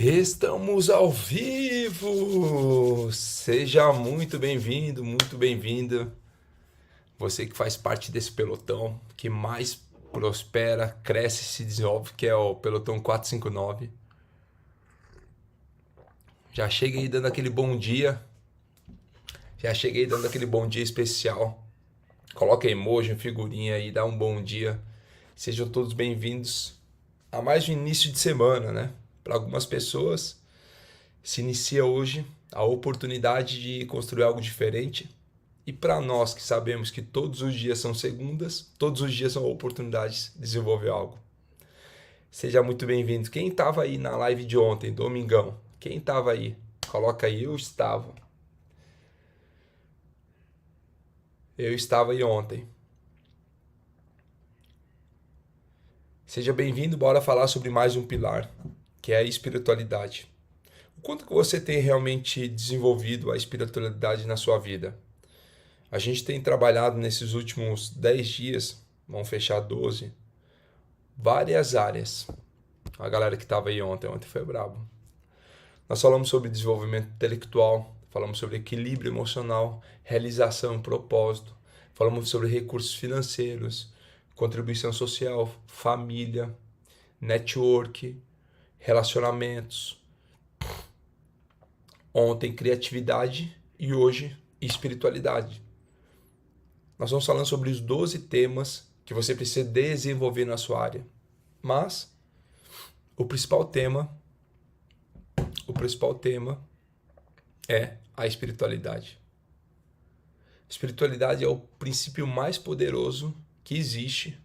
Estamos ao vivo! Seja muito bem-vindo, muito bem-vinda. Você que faz parte desse pelotão que mais prospera, cresce e se desenvolve, que é o pelotão 459. Já cheguei dando aquele bom dia, já cheguei dando aquele bom dia especial. Coloca emoji, figurinha aí, dá um bom dia. Sejam todos bem-vindos a mais um início de semana, né? Para algumas pessoas, se inicia hoje a oportunidade de construir algo diferente. E para nós que sabemos que todos os dias são segundas, todos os dias são oportunidades de desenvolver algo. Seja muito bem-vindo. Quem estava aí na live de ontem, domingão? Quem estava aí? Coloca aí, eu estava. Eu estava aí ontem. Seja bem-vindo, bora falar sobre mais um pilar, que é a espiritualidade. O quanto que você tem realmente desenvolvido a espiritualidade na sua vida? A gente tem trabalhado nesses últimos 10 dias, vamos fechar 12, várias áreas. A galera que estava aí ontem foi brabo. Nós falamos sobre desenvolvimento intelectual, falamos sobre equilíbrio emocional, realização, propósito, falamos sobre recursos financeiros, contribuição social, família, network, relacionamentos. Ontem, criatividade e hoje, espiritualidade. Nós vamos falando sobre os 12 temas que você precisa desenvolver na sua área. Mas o principal tema é a espiritualidade. Espiritualidade é o princípio mais poderoso que existe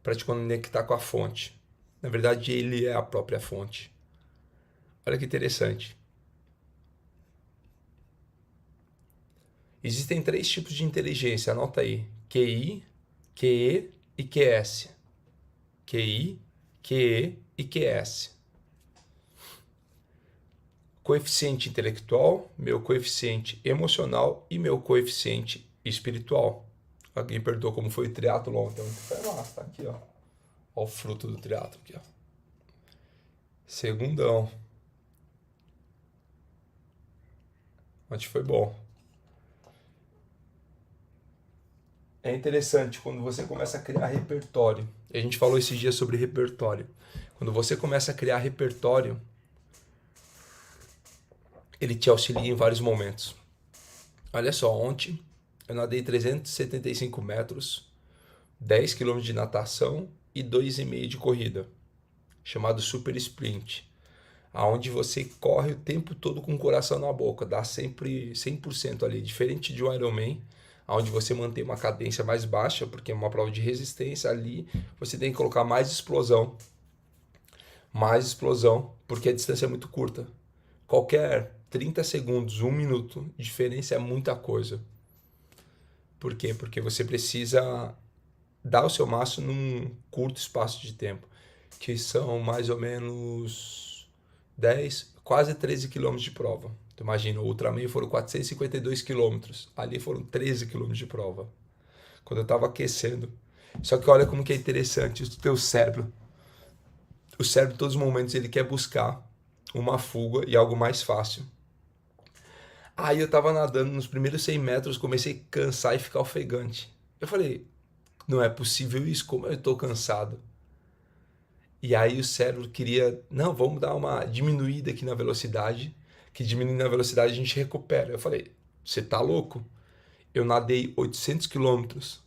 para te conectar com a fonte. Na verdade, ele é a própria fonte. Olha que interessante. Existem 3 tipos de inteligência, anota aí. QI, QE e QS. QI, QE e QS. Coeficiente intelectual, meu coeficiente emocional e meu coeficiente espiritual. Alguém perguntou como foi o triatlo ontem. Foi massa, tá aqui, ó. Olha o fruto do triatlo aqui, ó. Segundão. Ontem foi bom. É interessante quando você começa a criar repertório. A gente falou esses dias sobre repertório. Quando você começa a criar repertório, ele te auxilia em vários momentos. Olha só, ontem eu nadei 375 metros, 10 km de natação e 2,5 de corrida, chamado Super Sprint, aonde você corre o tempo todo com o coração na boca, dá sempre 100% ali, diferente de um Ironman, onde você mantém uma cadência mais baixa, porque é uma prova de resistência ali, você tem que colocar mais explosão, porque a distância é muito curta. Qualquer 30 segundos, 1 minuto, de diferença é muita coisa. Por quê? Porque você precisa dar o seu máximo num curto espaço de tempo, que são mais ou menos 10, quase 13 quilômetros de prova. Tu imagina, o Ultraman foram 452 quilômetros, ali foram 13 quilômetros de prova, quando eu estava aquecendo. Só que olha como que é interessante, o teu cérebro, em todos os momentos, ele quer buscar uma fuga e algo mais fácil. Aí eu tava nadando, nos primeiros 100 metros, comecei a cansar e ficar ofegante. Eu falei, não é possível isso, como eu tô cansado. E aí o cérebro queria, não, vamos dar uma diminuída aqui na velocidade, que diminuindo a velocidade a gente recupera. Eu falei, você tá louco? Eu nadei 800 quilômetros,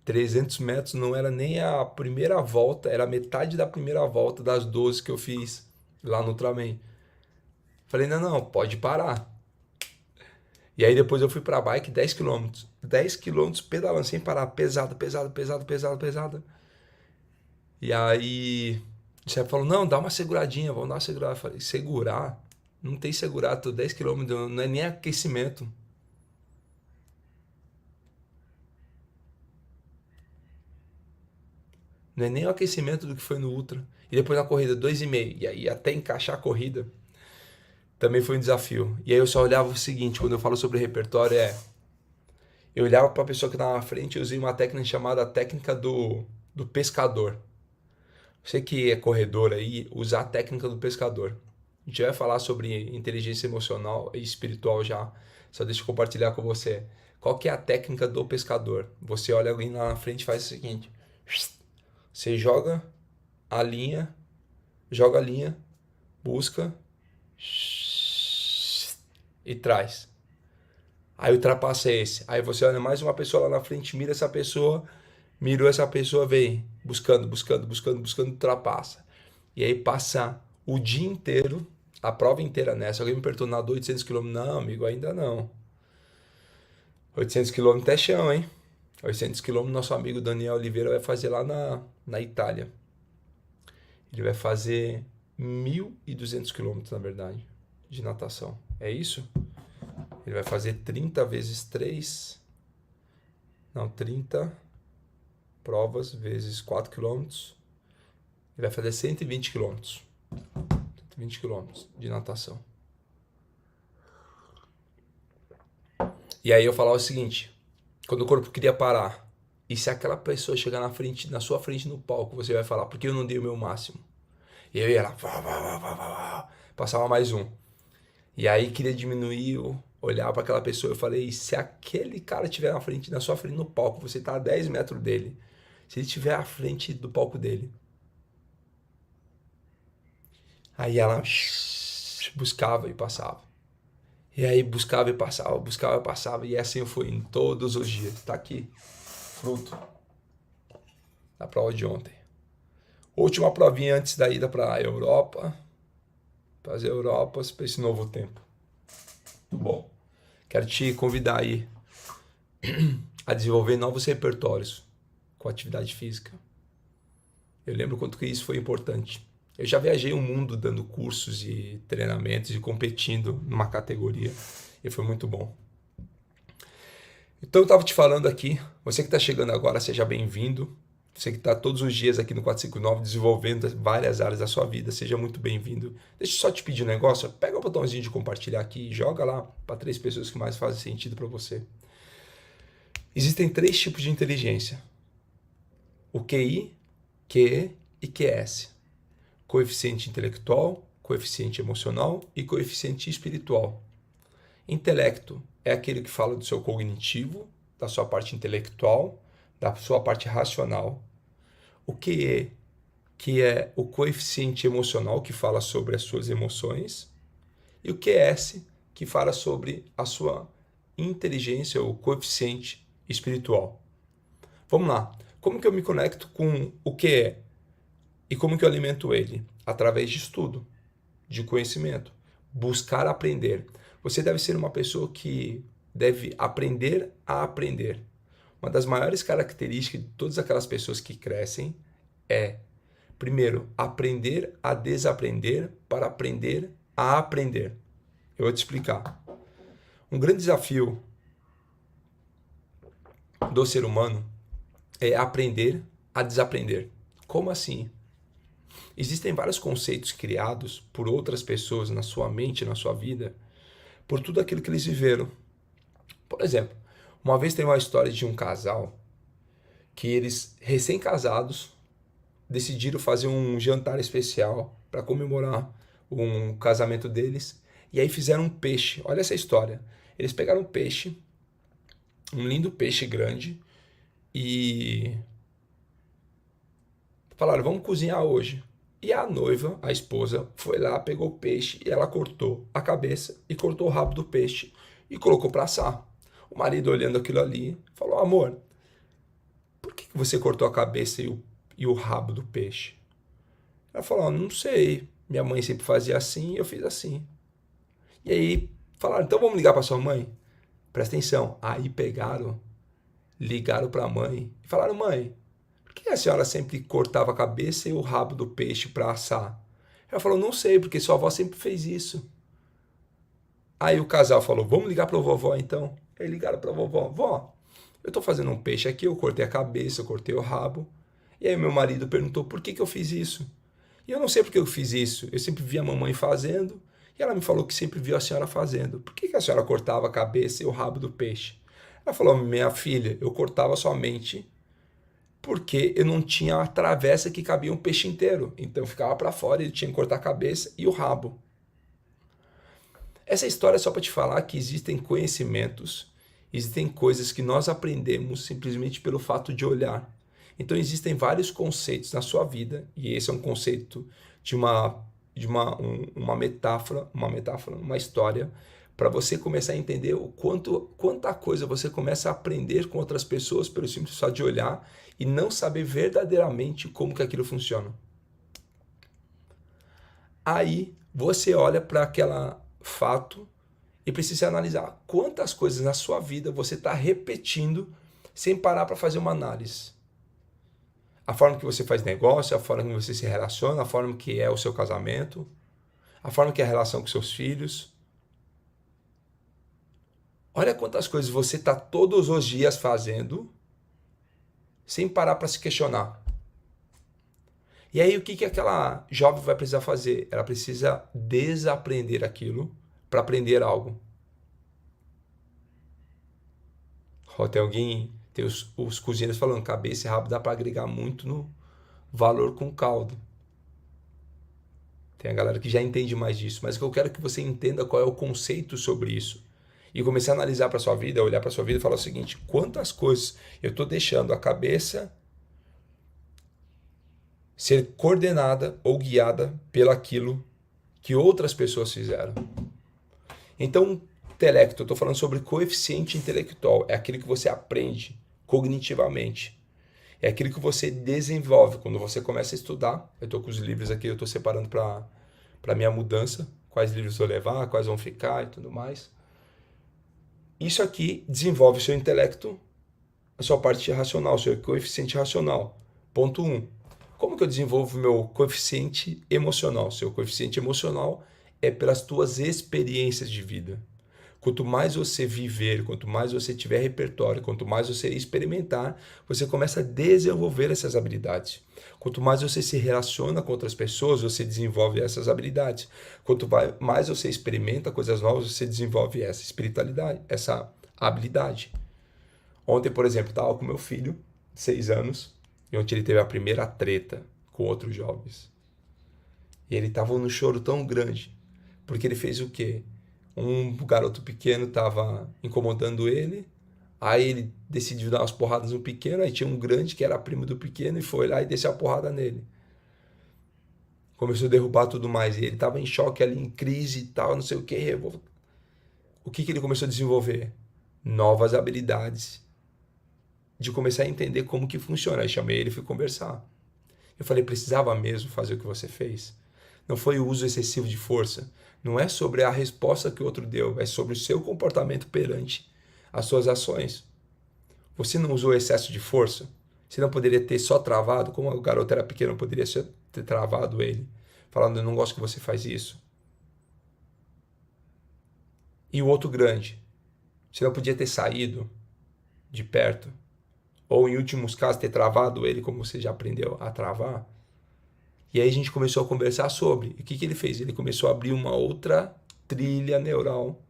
300 metros não era nem a primeira volta, era a metade da primeira volta das 12 que eu fiz lá no Ultraman. Falei, não, pode parar. E aí depois eu fui pra bike 10 quilômetros. 10 quilômetros pedalando sem parar, pesado. E aí o chefe falou, não, dá uma seguradinha, vamos dar uma segurada. Eu falei, segurar? Não tem segurado, tô 10 quilômetros, não é nem aquecimento. Não é nem o aquecimento do que foi no Ultra. E depois na corrida, 2,5. E aí até encaixar a corrida também foi um desafio. E aí eu só olhava o seguinte, quando eu falo sobre repertório, eu olhava para a pessoa que estava na frente e usei uma técnica chamada técnica do pescador. Você que é corredor aí, usar a técnica do pescador. A gente vai falar sobre inteligência emocional e espiritual já. Só deixa eu compartilhar com você. Qual que é a técnica do pescador? Você olha alguém lá na frente e faz o seguinte. Você joga a linha, busca e traz. Aí o trapaço é esse. Aí você olha mais uma pessoa lá na frente, mira essa pessoa, mirou essa pessoa, vem buscando, ultrapassa. E aí passa o dia inteiro, a prova inteira nessa. Alguém me perguntou, nadou 800 km? Não, amigo, ainda não. 800 km é chão, hein? 800 km nosso amigo Daniel Oliveira vai fazer lá na Itália. Ele vai fazer 1.200 quilômetros, na verdade, de natação. É isso? Ele vai fazer 30 vezes 3. Não, 30 provas vezes 4 quilômetros. Ele vai fazer 120 quilômetros. 120 quilômetros de natação. E aí eu falava o seguinte, quando o corpo queria parar, e se aquela pessoa chegar na sua frente no palco, você vai falar, porque eu não dei o meu máximo. E eu ia lá, passava mais um. E aí queria diminuir, olhar para aquela pessoa, eu falei, se aquele cara estiver na sua frente no palco, você tá a 10 metros dele, se ele estiver à frente do palco dele, aí ela buscava e passava. E aí buscava e passava, e assim eu fui em todos os dias. Tá aqui, fruto da prova de ontem. Última provinha antes da ida para a Europa, para as Europas, para esse novo tempo. Muito bom. Quero te convidar aí a desenvolver novos repertórios com atividade física. Eu lembro quanto que isso foi importante. Eu já viajei o mundo dando cursos e treinamentos e competindo numa categoria. E foi muito bom. Então eu estava te falando aqui, você que está chegando agora, seja bem-vindo. Você que está todos os dias aqui no 459 desenvolvendo várias áreas da sua vida, seja muito bem-vindo. Deixa eu só te pedir um negócio, pega o botãozinho de compartilhar aqui e joga lá para 3 pessoas que mais fazem sentido para você. Existem 3 tipos de inteligência. O QI, QE e QS. Coeficiente intelectual, coeficiente emocional e coeficiente espiritual. Intelecto é aquele que fala do seu cognitivo, da sua parte intelectual, da sua parte racional. O QE, que é o coeficiente emocional, que fala sobre as suas emoções. E o QS, que fala sobre a sua inteligência, ou coeficiente espiritual. Vamos lá. Como que eu me conecto com o QE? E como que eu alimento ele? Através de estudo, de conhecimento, buscar aprender. Você deve ser uma pessoa que deve aprender a aprender. Uma das maiores características de todas aquelas pessoas que crescem é, primeiro, aprender a desaprender para aprender a aprender. Eu vou te explicar. Um grande desafio do ser humano é aprender a desaprender. Como assim? Existem vários conceitos criados por outras pessoas na sua mente, na sua vida, por tudo aquilo que eles viveram. Por exemplo, uma vez tem uma história de um casal que eles, recém-casados, decidiram fazer um jantar especial para comemorar um casamento deles. E aí fizeram um peixe. Olha essa história. Eles pegaram um peixe, um lindo peixe grande, e falaram, vamos cozinhar hoje. E a noiva, a esposa, foi lá, pegou o peixe e ela cortou a cabeça e cortou o rabo do peixe e colocou para assar. O marido, olhando aquilo ali, falou, amor, por que você cortou a cabeça e o rabo do peixe? Ela falou, não sei, minha mãe sempre fazia assim e eu fiz assim. E aí falaram, então vamos ligar para sua mãe? Presta atenção. Aí ligaram para a mãe e falaram, mãe, por que a senhora sempre cortava a cabeça e o rabo do peixe para assar? Ela falou, não sei, porque sua avó sempre fez isso. Aí o casal falou, vamos ligar para a vovó então? Aí ligaram para a vovó, vó, eu estou fazendo um peixe aqui, eu cortei a cabeça, eu cortei o rabo. E aí meu marido perguntou, por que eu fiz isso? E eu não sei por que eu fiz isso, eu sempre vi a mamãe fazendo, e ela me falou que sempre viu a senhora fazendo. Por que a senhora cortava a cabeça e o rabo do peixe? Ela falou, minha filha, eu cortava somente porque eu não tinha a travessa que cabia um peixe inteiro. Então ficava para fora, ele tinha que cortar a cabeça e o rabo. Essa história é só para te falar que existem conhecimentos, existem coisas que nós aprendemos simplesmente pelo fato de olhar. Então existem vários conceitos na sua vida, e esse é um conceito de uma metáfora, uma história, para você começar a entender o quanta coisa você começa a aprender com outras pessoas pelo simples fato de olhar e não saber verdadeiramente como que aquilo funciona. Aí você olha para aquele fato e precisa analisar quantas coisas na sua vida você está repetindo sem parar para fazer uma análise. A forma que você faz negócio, a forma que você se relaciona, a forma que é o seu casamento, a forma que é a relação com seus filhos. Olha quantas coisas você está todos os dias fazendo sem parar para se questionar. E aí o que aquela jovem vai precisar fazer? Ela precisa desaprender aquilo para aprender algo. Tem os cozinheiros falando, cabeça e rabo dá para agregar muito no valor com caldo. Tem a galera que já entende mais disso, mas eu quero que você entenda qual é o conceito sobre isso. E comecei a analisar para sua vida, olhar para sua vida e falar o seguinte, quantas coisas eu estou deixando a cabeça ser coordenada ou guiada pelaquilo que outras pessoas fizeram. Então, intelecto, eu estou falando sobre coeficiente intelectual, é aquilo que você aprende cognitivamente. É aquilo que você desenvolve quando você começa a estudar. Eu estou com os livros aqui, eu estou separando para minha mudança, quais livros vou levar, quais vão ficar e tudo mais. Isso aqui desenvolve o seu intelecto, a sua parte racional, o seu coeficiente racional. Ponto 1. Como que eu desenvolvo o meu coeficiente emocional? Seu coeficiente emocional é pelas tuas experiências de vida. Quanto mais você viver, quanto mais você tiver repertório, quanto mais você experimentar, você começa a desenvolver essas habilidades. Quanto mais você se relaciona com outras pessoas, você desenvolve essas habilidades. Quanto mais você experimenta coisas novas, você desenvolve essa espiritualidade, essa habilidade. Ontem, por exemplo, estava com meu filho, de 6 anos, e ontem ele teve a primeira treta com outros jovens. E ele estava num choro tão grande, porque ele fez o quê? Um garoto pequeno estava incomodando ele, aí ele decidiu dar umas porradas no pequeno, aí tinha um grande que era primo do pequeno e foi lá e desceu a porrada nele. Começou a derrubar tudo mais, e ele estava em choque ali, em crise e tal, não sei o que. O que ele começou a desenvolver? Novas habilidades de começar a entender como que funciona. Aí chamei ele e fui conversar. Eu falei, precisava mesmo fazer o que você fez? Não foi o uso excessivo de força. Não é sobre a resposta que o outro deu, é sobre o seu comportamento perante as suas ações. Você não usou excesso de força? Você não poderia ter só travado, como o garoto era pequeno, poderia ter travado ele, falando, eu não gosto que você faz isso. E o outro grande, você não podia ter saído de perto, ou em últimos casos ter travado ele, como você já aprendeu a travar. E aí a gente começou a conversar sobre. E o que ele fez? Ele começou a abrir uma outra trilha neural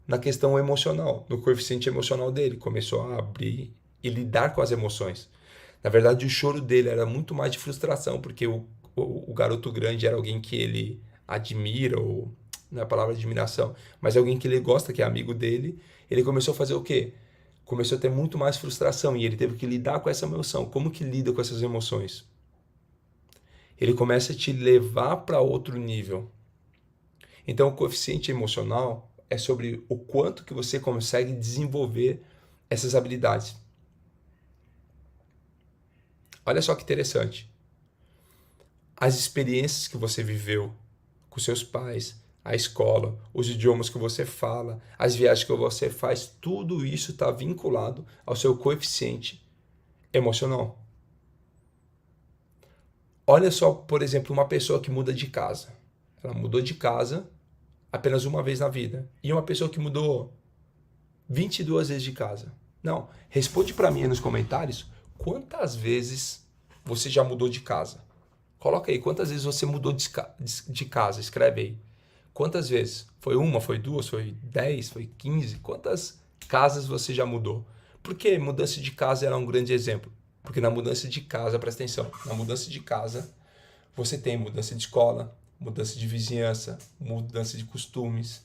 na questão emocional, no coeficiente emocional dele. Começou a abrir e lidar com as emoções. Na verdade, o choro dele era muito mais de frustração, porque o garoto grande era alguém que ele admira, ou não é a palavra admiração, mas é alguém que ele gosta, que é amigo dele. Ele começou a fazer o quê? Começou a ter muito mais frustração e ele teve que lidar com essa emoção. Como que lida com essas emoções? Ele começa a te levar para outro nível. Então, o coeficiente emocional é sobre o quanto que você consegue desenvolver essas habilidades. Olha só que interessante. As experiências que você viveu com seus pais, a escola, os idiomas que você fala, as viagens que você faz, tudo isso está vinculado ao seu coeficiente emocional. Olha só, por exemplo, uma pessoa que muda de casa. Ela mudou de casa apenas uma vez na vida. E uma pessoa que mudou 22 vezes de casa. Não, responde para mim aí nos comentários quantas vezes você já mudou de casa. Coloca aí, quantas vezes você mudou de casa. Escreve aí. Quantas vezes? Foi uma, foi duas, foi 10, foi 15? Quantas casas você já mudou? Por que mudança de casa era um grande exemplo? Porque na mudança de casa, presta atenção, na mudança de casa, você tem mudança de escola, mudança de vizinhança, mudança de costumes.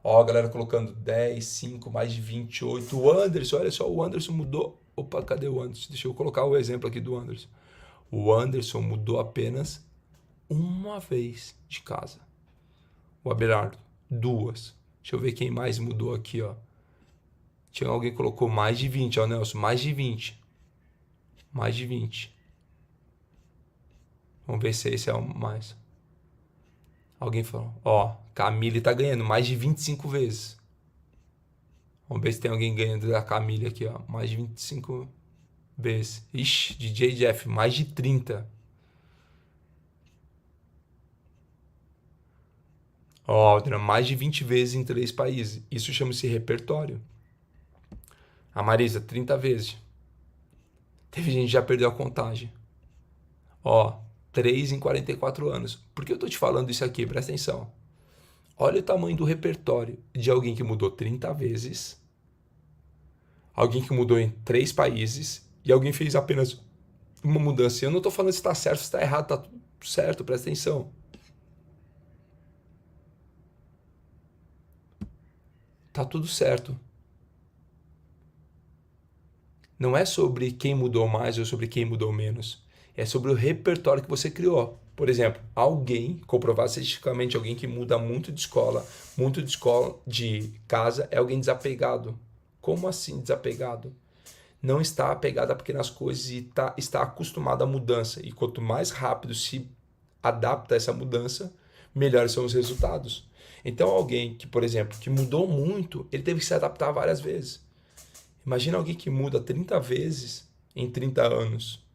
Ó, a galera colocando 10, 5, mais de 28. O Anderson, olha só, o Anderson mudou. Opa, cadê o Anderson? Deixa eu colocar o exemplo aqui do Anderson. O Anderson mudou apenas uma vez de casa. O Abelardo, duas. Deixa eu ver quem mais mudou aqui, ó. Tinha alguém que colocou mais de 20, ó, Nelson, mais de 20. Mais de 20. Vamos ver se esse é o mais. Alguém falou, ó, Camille tá ganhando mais de 25 vezes. Vamos ver se tem alguém ganhando da Camille aqui, ó. Mais de 25 vezes. Ixi, DJ Jeff, mais de 30. Ó, Aldra, mais de 20 vezes em 3 países. Isso chama-se repertório. A Marisa, 30 vezes. Teve gente que já perdeu a contagem. Ó, 3 em 44 anos. Por que eu tô te falando isso aqui? Presta atenção. Olha o tamanho do repertório de alguém que mudou 30 vezes, alguém que mudou em 3 países e alguém fez apenas uma mudança. Eu não tô falando se tá certo, se tá errado, tá tudo certo, presta atenção. Tá tudo certo. Não é sobre quem mudou mais ou sobre quem mudou menos. É sobre o repertório que você criou. Por exemplo, alguém, comprovado cientificamente, alguém que muda muito de escola, de casa, é alguém desapegado. Como assim desapegado? Não está apegado a pequenas coisas e está acostumado à mudança. E quanto mais rápido se adapta a essa mudança, melhores são os resultados. Então, alguém que, por exemplo, que mudou muito, ele teve que se adaptar várias vezes. Imagina alguém que muda 30 vezes em 30 anos.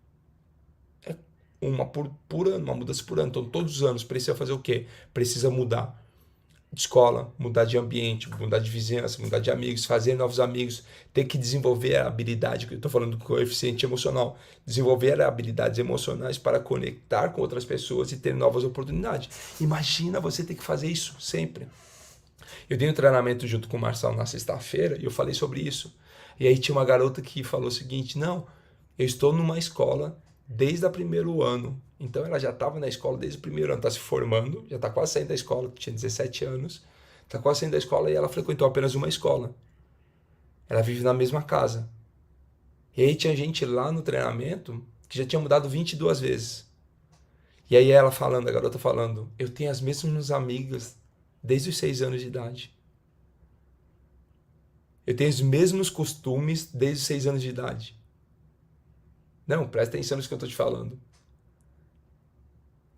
É uma por ano, uma mudança por ano. Então, todos os anos precisa fazer o quê? Precisa mudar de escola, mudar de ambiente, mudar de vizinhança, mudar de amigos, fazer novos amigos, ter que desenvolver a habilidade, que eu estou falando do coeficiente emocional, desenvolver habilidades emocionais para conectar com outras pessoas e ter novas oportunidades. Imagina você ter que fazer isso sempre. Eu dei um treinamento junto com o Marcelo na sexta-feira e eu falei sobre isso. E aí tinha uma garota que falou o seguinte, não, eu estou numa escola desde o primeiro ano. Então ela já estava na escola desde o primeiro ano, está se formando, já está quase saindo da escola, tinha 17 anos, está quase saindo da escola e ela frequentou apenas uma escola. Ela vive na mesma casa. E aí tinha gente lá no treinamento que já tinha mudado 22 vezes. E aí ela falando, a garota falando, eu tenho as mesmas amigas desde os 6 anos de idade. Eu tenho os mesmos costumes desde os 6 anos de idade. Não, presta atenção nisso que eu estou te falando.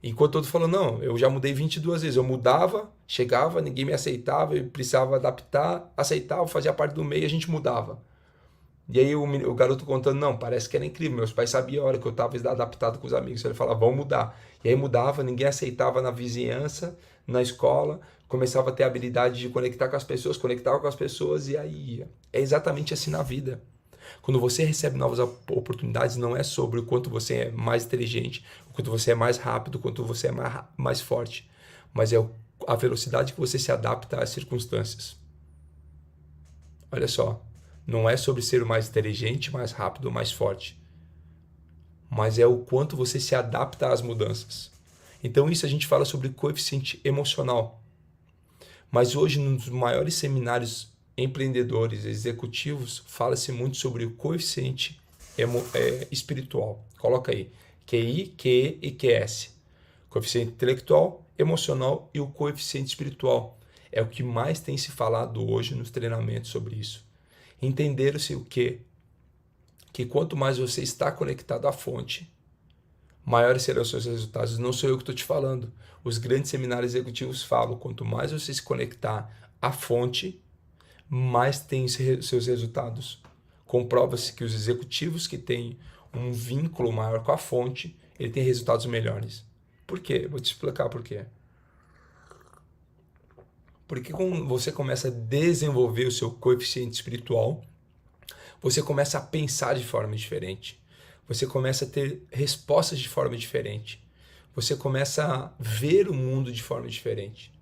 Enquanto outro falou, não, eu já mudei 22 vezes. Eu mudava, chegava, ninguém me aceitava, eu precisava adaptar, aceitava, fazia parte do meio, a gente mudava. E aí o garoto contando, não, parece que era incrível. Meus pais sabiam a hora que eu estava adaptado com os amigos. Ele falava, vamos mudar. E aí mudava, ninguém aceitava na vizinhança, na escola, começava a ter a habilidade de conectar com as pessoas, conectava com as pessoas e aí ia. É exatamente assim na vida. Quando você recebe novas oportunidades, não é sobre o quanto você é mais inteligente, o quanto você é mais rápido, o quanto você é mais forte, mas é a velocidade que você se adapta às circunstâncias. Olha só, não é sobre ser o mais inteligente, mais rápido, mais forte, mas é o quanto você se adapta às mudanças. Então isso a gente fala sobre coeficiente emocional. Mas hoje, nos maiores seminários empreendedores, executivos, fala-se muito sobre o coeficiente espiritual. Coloca aí, QI, QE e QS. Coeficiente intelectual, emocional e o coeficiente espiritual. É o que mais tem se falado hoje nos treinamentos sobre isso. Entenderam-se o quê? Que quanto mais você está conectado à fonte, maiores serão os seus resultados. Não sou eu que estou te falando. Os grandes seminários executivos falam, quanto mais você se conectar à fonte, mais tem seus resultados. Comprova-se que os executivos que têm um vínculo maior com a fonte, ele tem resultados melhores. Por quê? Vou te explicar por quê. Porque quando você começa a desenvolver o seu coeficiente espiritual, você começa a pensar de forma diferente. Você começa a ter respostas de forma diferente. Você começa a ver o mundo de forma diferente.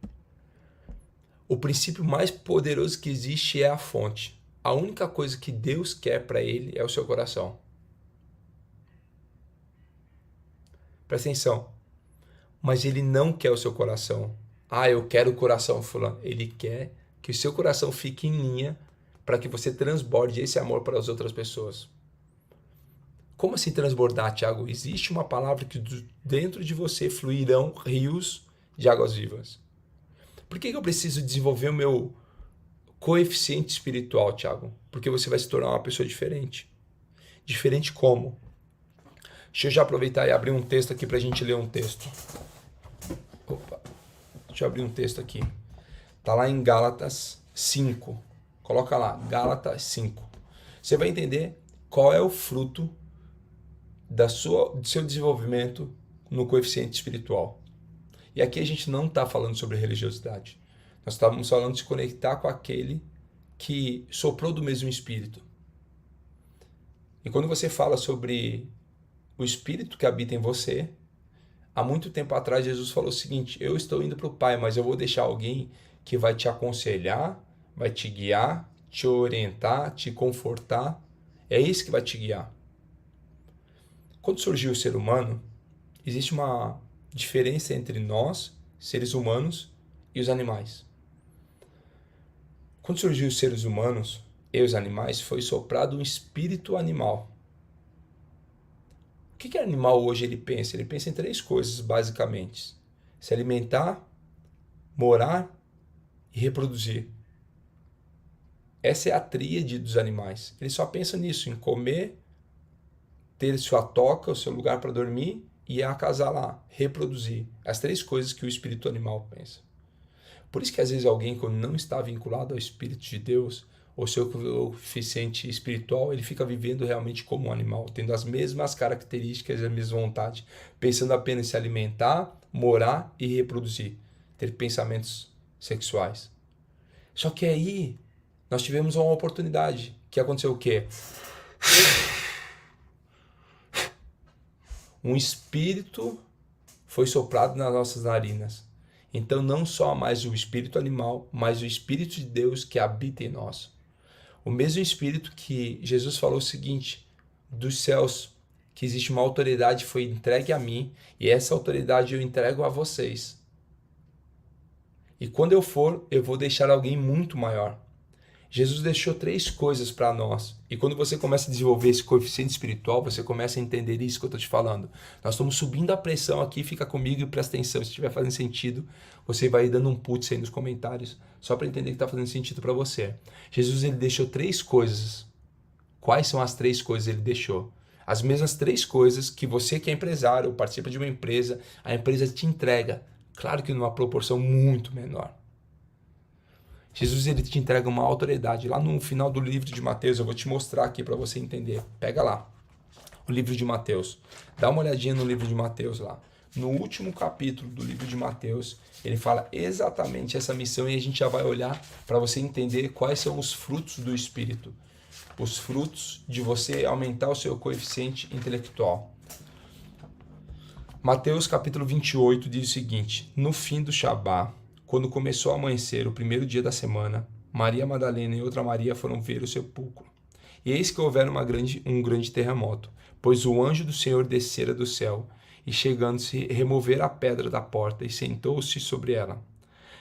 O princípio mais poderoso que existe é a fonte. A única coisa que Deus quer para ele é o seu coração. Presta atenção. Mas ele não quer o seu coração. Ah, eu quero o coração fulano. Ele quer que o seu coração fique em linha para que você transborde esse amor para as outras pessoas. Como assim transbordar, Tiago? Existe uma palavra que dentro de você fluirão rios de águas vivas. Por que eu preciso desenvolver o meu coeficiente espiritual, Tiago? Porque você vai se tornar uma pessoa diferente. Diferente como? Deixa eu já aproveitar e abrir um texto aqui para a gente ler um texto. Opa, deixa eu abrir um texto aqui. Está lá em Gálatas 5. Coloca lá, Gálatas 5. Você vai entender qual é o fruto do seu desenvolvimento no coeficiente espiritual. E aqui a gente não está falando sobre religiosidade. Nós estamos falando de se conectar com aquele que soprou do mesmo Espírito. E quando você fala sobre o Espírito que habita em você, há muito tempo atrás Jesus falou o seguinte: eu estou indo para o Pai, mas eu vou deixar alguém que vai te aconselhar, vai te guiar, te orientar, te confortar. É isso que vai te guiar. Quando surgiu o ser humano, existe uma diferença entre nós, seres humanos, e os animais. Quando surgiu os seres humanos e os animais, foi soprado um espírito animal. O que animal hoje ele pensa? Ele pensa em 3 coisas, basicamente: se alimentar, morar e reproduzir. Essa é a tríade dos animais. Ele só pensa nisso, em comer, ter sua toca, o seu lugar para dormir e acasalar, reproduzir. As 3 coisas que o espírito animal pensa. Por isso que às vezes alguém que não está vinculado ao Espírito de Deus, ou seu coeficiente espiritual, ele fica vivendo realmente como um animal, tendo as mesmas características e a mesma vontade, pensando apenas em se alimentar, morar e reproduzir, ter pensamentos sexuais. Só que aí nós tivemos uma oportunidade, que aconteceu o quê? Um espírito foi soprado nas nossas narinas. Então não só mais o espírito animal, mas o Espírito de Deus que habita em nós. O mesmo Espírito que Jesus falou o seguinte: dos céus, que existe uma autoridade foi entregue a mim, e essa autoridade eu entrego a vocês. E quando eu for, eu vou deixar alguém muito maior. Jesus deixou 3 coisas para nós. E quando você começa a desenvolver esse coeficiente espiritual, você começa a entender isso que eu estou te falando. Nós estamos subindo a pressão aqui, fica comigo e presta atenção. Se estiver fazendo sentido, você vai dando um putz aí nos comentários, só para entender que está fazendo sentido para você. Jesus ele deixou 3 coisas. Quais são as 3 coisas que ele deixou? As mesmas 3 coisas que você que é empresário ou participa de uma empresa, a empresa te entrega. Claro que numa proporção muito menor. Jesus ele te entrega uma autoridade. Lá no final do livro de Mateus, eu vou te mostrar aqui para você entender. Pega lá, o livro de Mateus. Dá uma olhadinha no livro de Mateus lá. No último capítulo do livro de Mateus, ele fala exatamente essa missão e a gente já vai olhar para você entender quais são os frutos do Espírito. Os frutos de você aumentar o seu coeficiente intelectual. Mateus capítulo 28 diz o seguinte: no fim do Shabá, quando começou a amanhecer, o primeiro dia da semana, Maria Madalena e outra Maria foram ver o sepulcro. E eis que houvera um grande terremoto, pois o anjo do Senhor descera do céu, e chegando-se, removera a pedra da porta, e sentou-se sobre ela.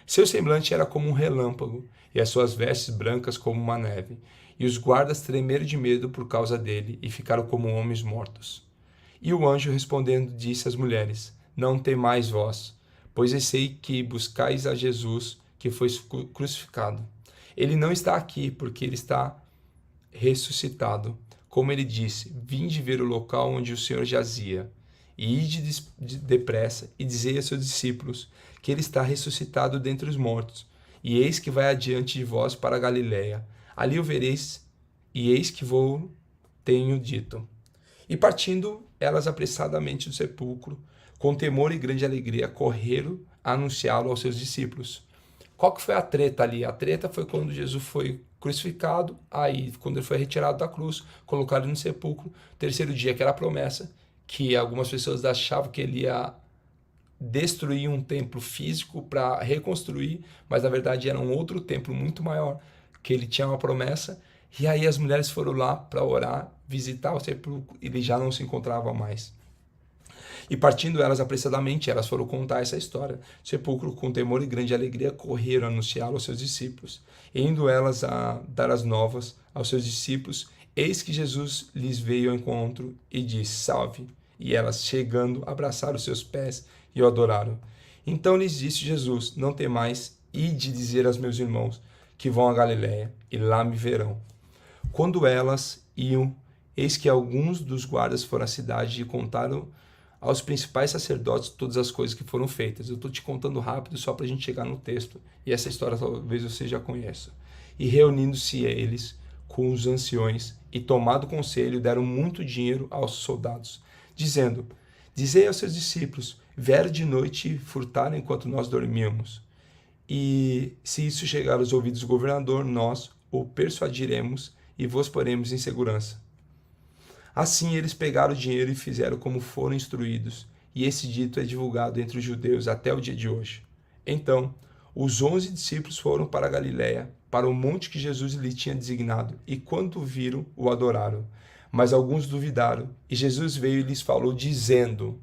Seu semblante era como um relâmpago, e as suas vestes brancas como uma neve. E os guardas tremeram de medo por causa dele, e ficaram como homens mortos. E o anjo respondendo disse às mulheres: não temais vós, pois eu sei que buscais a Jesus, que foi crucificado. Ele não está aqui, porque ele está ressuscitado. Como ele disse: vinde ver o local onde o Senhor jazia. E ide depressa e dizei a seus discípulos que ele está ressuscitado dentre os mortos. E eis que vai adiante de vós para a Galiléia. Ali o vereis, e eis que vou tenho dito. E partindo elas apressadamente do sepulcro, com temor e grande alegria, correram a anunciá-lo aos seus discípulos. Qual que foi a treta ali? A treta foi quando Jesus foi crucificado, aí quando ele foi retirado da cruz, colocaram no sepulcro. Terceiro dia, que era a promessa, que algumas pessoas achavam que ele ia destruir um templo físico para reconstruir, mas na verdade era um outro templo muito maior, que ele tinha uma promessa. E aí as mulheres foram lá para orar, visitar o sepulcro, e ele já não se encontrava mais. E partindo elas apressadamente, elas foram contar essa história. Sepulcro, com temor e grande alegria, correram a anunciá-lo aos seus discípulos. E indo elas a dar as novas aos seus discípulos, eis que Jesus lhes veio ao encontro e disse: salve. E elas, chegando, abraçaram os seus pés e o adoraram. Então lhes disse Jesus: não temais, ide dizer aos meus irmãos que vão a Galiléia, e lá me verão. Quando elas iam, eis que alguns dos guardas foram à cidade e contaram aos principais sacerdotes todas as coisas que foram feitas. Eu estou te contando rápido só para a gente chegar no texto, e essa história talvez você já conheça. E reunindo-se eles com os anciões, e tomado conselho, deram muito dinheiro aos soldados, dizendo: dizei aos seus discípulos, vieram de noite e furtaram enquanto nós dormíamos. E se isso chegar aos ouvidos do governador, nós o persuadiremos e vos poremos em segurança. Assim eles pegaram o dinheiro e fizeram como foram instruídos, e esse dito é divulgado entre os judeus até o dia de hoje. Então, os 11 discípulos foram para a Galiléia, para o monte que Jesus lhe tinha designado, e quando o viram, o adoraram. Mas alguns duvidaram, e Jesus veio e lhes falou, dizendo: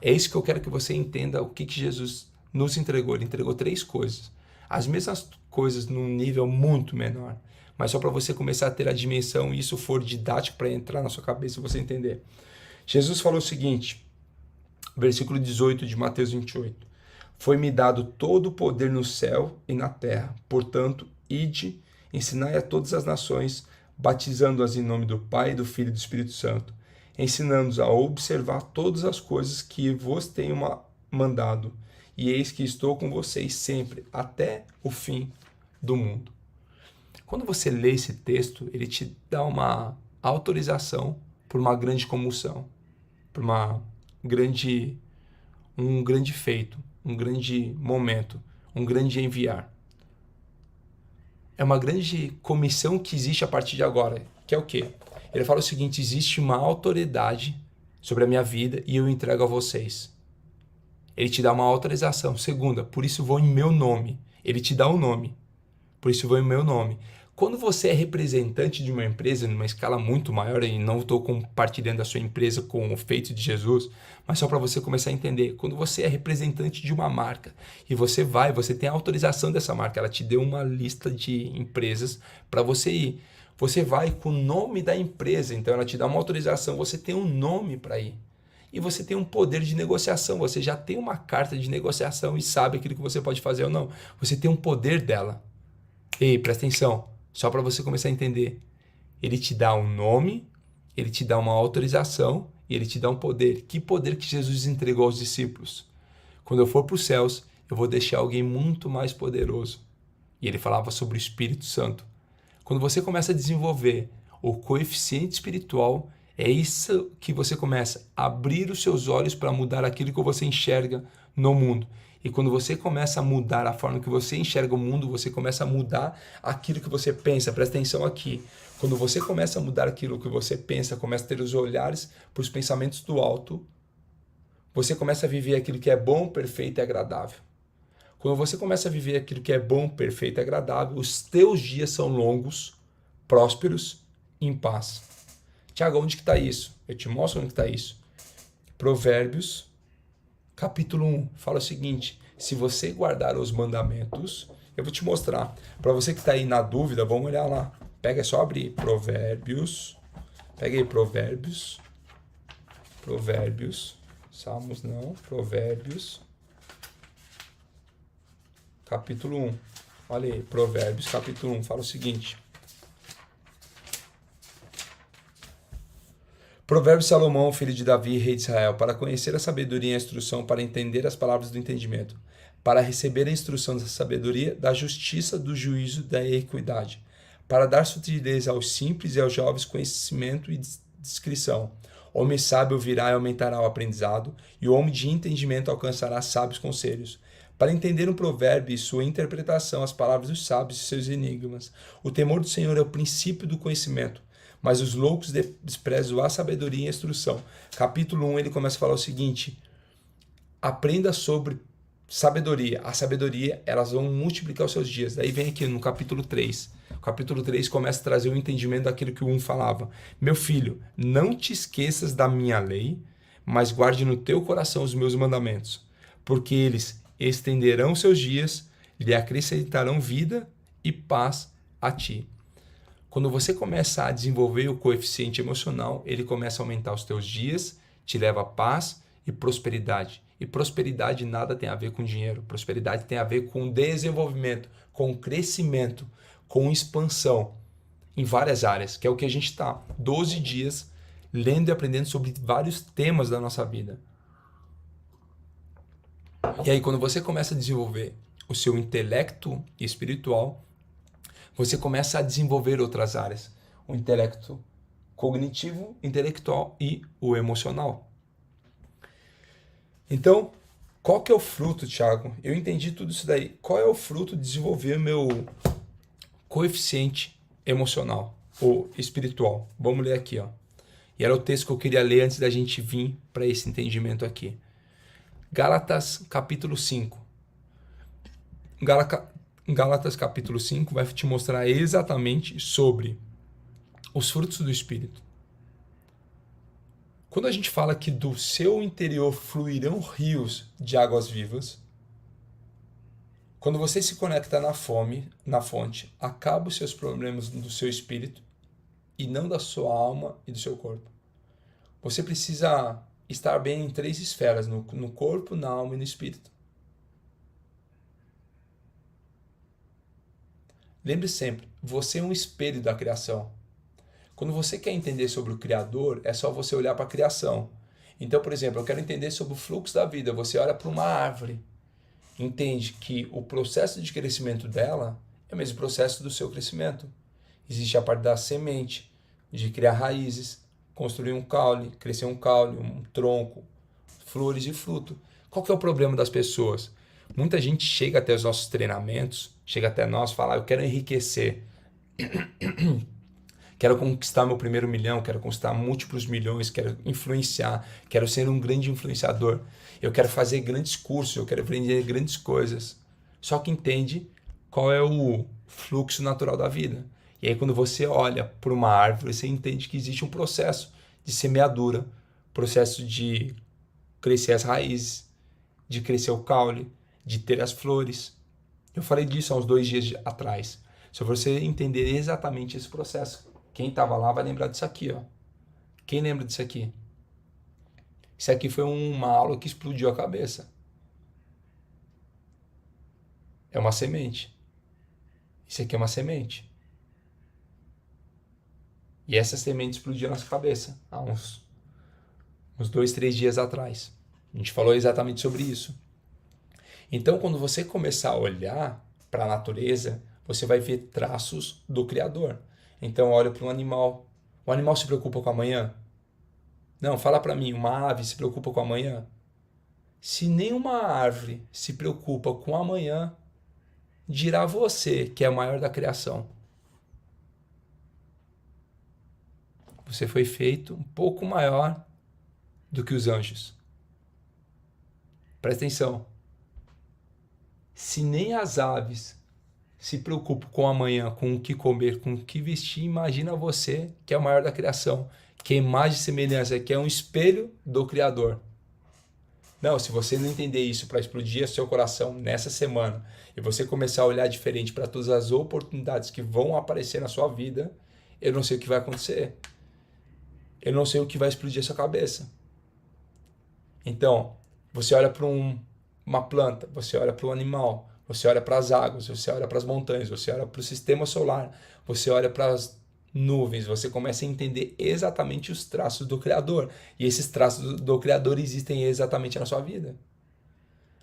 é isso que eu quero que você entenda o que Jesus nos entregou. Ele entregou 3 coisas. As mesmas coisas num nível muito menor. Mas só para você começar a ter a dimensão e isso for didático para entrar na sua cabeça e você entender. Jesus falou o seguinte, versículo 18 de Mateus 28. Foi-me dado todo o poder no céu e na terra. Portanto, ide, ensinai a todas as nações, batizando-as em nome do Pai, do Filho e do Espírito Santo, ensinando-os a observar todas as coisas que vos tenho mandado. E eis que estou com vocês sempre, até o fim do mundo. Quando você lê esse texto, ele te dá uma autorização por uma grande comoção, por um grande feito, um grande momento, um grande enviar. É uma grande comissão que existe a partir de agora, que é o quê? Ele fala o seguinte, existe uma autoridade sobre a minha vida e eu entrego a vocês. Ele te dá uma autorização. Segunda, por isso vou em meu nome. Ele te dá um nome. Por isso vou em meu nome. Quando você é representante de uma empresa numa escala muito maior, e não estou compartilhando a sua empresa com o feito de Jesus, mas só para você começar a entender, quando você é representante de uma marca e você tem a autorização dessa marca, ela te deu uma lista de empresas para você ir. Você vai com o nome da empresa, então ela te dá uma autorização, você tem um nome para ir. E você tem um poder de negociação, você já tem uma carta de negociação e sabe aquilo que você pode fazer ou não. Você tem um poder dela. Ei, presta atenção. Só para você começar a entender. Ele te dá um nome, ele te dá uma autorização e ele te dá um poder. Que poder que Jesus entregou aos discípulos? Quando eu for para os céus, eu vou deixar alguém muito mais poderoso. E ele falava sobre o Espírito Santo. Quando você começa a desenvolver o coeficiente espiritual, é isso que você começa a abrir os seus olhos para mudar aquilo que você enxerga no mundo. E quando você começa a mudar a forma que você enxerga o mundo, você começa a mudar aquilo que você pensa. Presta atenção aqui. Quando você começa a mudar aquilo que você pensa, começa a ter os olhares para os pensamentos do alto, você começa a viver aquilo que é bom, perfeito e agradável. Quando você começa a viver aquilo que é bom, perfeito e agradável, os teus dias são longos, prósperos e em paz. Tiago, onde que está isso? Eu te mostro onde que está isso. Provérbios capítulo 1, fala o seguinte, se você guardar os mandamentos, eu vou te mostrar. Para você que está aí na dúvida, vamos olhar lá. Pega, é só abrir Provérbios. Pega aí Provérbios. Salmos não, Provérbios. Capítulo 1. Olha aí, Provérbios capítulo 1, fala o seguinte. Provérbio de Salomão, filho de Davi, rei de Israel, para conhecer a sabedoria e a instrução, para entender as palavras do entendimento, para receber a instrução da sabedoria, da justiça, do juízo, da equidade, para dar sutileza aos simples e aos jovens conhecimento e discrição. Homem sábio ouvirá e aumentará o aprendizado, e o homem de entendimento alcançará sábios conselhos. Para entender um provérbio e sua interpretação, as palavras dos sábios e seus enigmas. O temor do Senhor é o princípio do conhecimento, mas os loucos desprezam a sabedoria e a instrução. Capítulo 1, ele começa a falar o seguinte, aprenda sobre sabedoria. A sabedoria, elas vão multiplicar os seus dias. Daí vem aqui no capítulo 3. O capítulo 3 começa a trazer o entendimento daquilo que o 1 falava. Meu filho, não te esqueças da minha lei, mas guarde no teu coração os meus mandamentos, porque eles estenderão seus dias, lhe acrescentarão vida e paz a ti. Quando você começa a desenvolver o coeficiente emocional, ele começa a aumentar os teus dias, te leva a paz e prosperidade. E prosperidade nada tem a ver com dinheiro. Prosperidade tem a ver com desenvolvimento, com crescimento, com expansão em várias áreas, que é o que a gente está 12 dias lendo e aprendendo sobre vários temas da nossa vida. E aí, quando você começa a desenvolver o seu intelecto espiritual, você começa a desenvolver outras áreas. O intelecto cognitivo, intelectual e o emocional. Então, qual que é o fruto, Thiago? Eu entendi tudo isso daí. Qual é o fruto de desenvolver meu coeficiente emocional ou espiritual? Vamos ler aqui, ó. E era o texto que eu queria ler antes da gente vir para esse entendimento aqui. Gálatas capítulo 5. Gálatas capítulo 5 vai te mostrar exatamente sobre os frutos do Espírito. Quando a gente fala que do seu interior fluirão rios de águas vivas, quando você se conecta na fonte, acaba os seus problemas do seu espírito e não da sua alma e do seu corpo. Você precisa estar bem em 3 esferas, no corpo, na alma e no espírito. Lembre sempre, você é um espelho da criação. Quando você quer entender sobre o Criador, é só você olhar para a criação. Então, por exemplo, eu quero entender sobre o fluxo da vida. Você olha para uma árvore, entende que o processo de crescimento dela é o mesmo processo do seu crescimento. Existe a parte da semente, de criar raízes, construir um caule, crescer um caule, um tronco, flores e fruto. Qual que é o problema das pessoas? Muita gente chega até os nossos treinamentos, chega até nós e fala, eu quero enriquecer. Quero conquistar meu primeiro milhão, quero conquistar múltiplos milhões, quero influenciar, quero ser um grande influenciador. Eu quero fazer grandes cursos, eu quero aprender grandes coisas. Só que entende qual é o fluxo natural da vida. E aí quando você olha para uma árvore, você entende que existe um processo de semeadura, processo de crescer as raízes, de crescer o caule, de ter as flores. Eu falei disso há uns 2 dias atrás. Se você entender exatamente esse processo, quem estava lá vai lembrar disso aqui, ó. Quem lembra disso aqui? Isso aqui foi uma aula que explodiu a cabeça. É uma semente. Isso aqui é uma semente. E essa semente explodiu a nossa cabeça há uns 2, 3 dias atrás. A gente falou exatamente sobre isso. Então, quando você começar a olhar para a natureza, você vai ver traços do Criador. Então, olha para um animal. O animal se preocupa com amanhã? Não, fala para mim, uma ave se preocupa com amanhã? Se nenhuma árvore se preocupa com amanhã, dirá você que é o maior da criação. Você foi feito um pouco maior do que os anjos. Presta atenção. Se nem as aves se preocupa com amanhã, com o que comer, com o que vestir, imagina você que é o maior da criação, que é imagem e semelhança, que é um espelho do Criador. Não, se você não entender isso para explodir seu coração nessa semana e você começar a olhar diferente para todas as oportunidades que vão aparecer na sua vida, eu não sei o que vai acontecer. Eu não sei o que vai explodir a sua cabeça. Então, você olha para uma planta, você olha para um animal, você olha para as águas, você olha para as montanhas, você olha para o sistema solar, você olha para as nuvens, você começa a entender exatamente os traços do Criador. E esses traços do Criador existem exatamente na sua vida.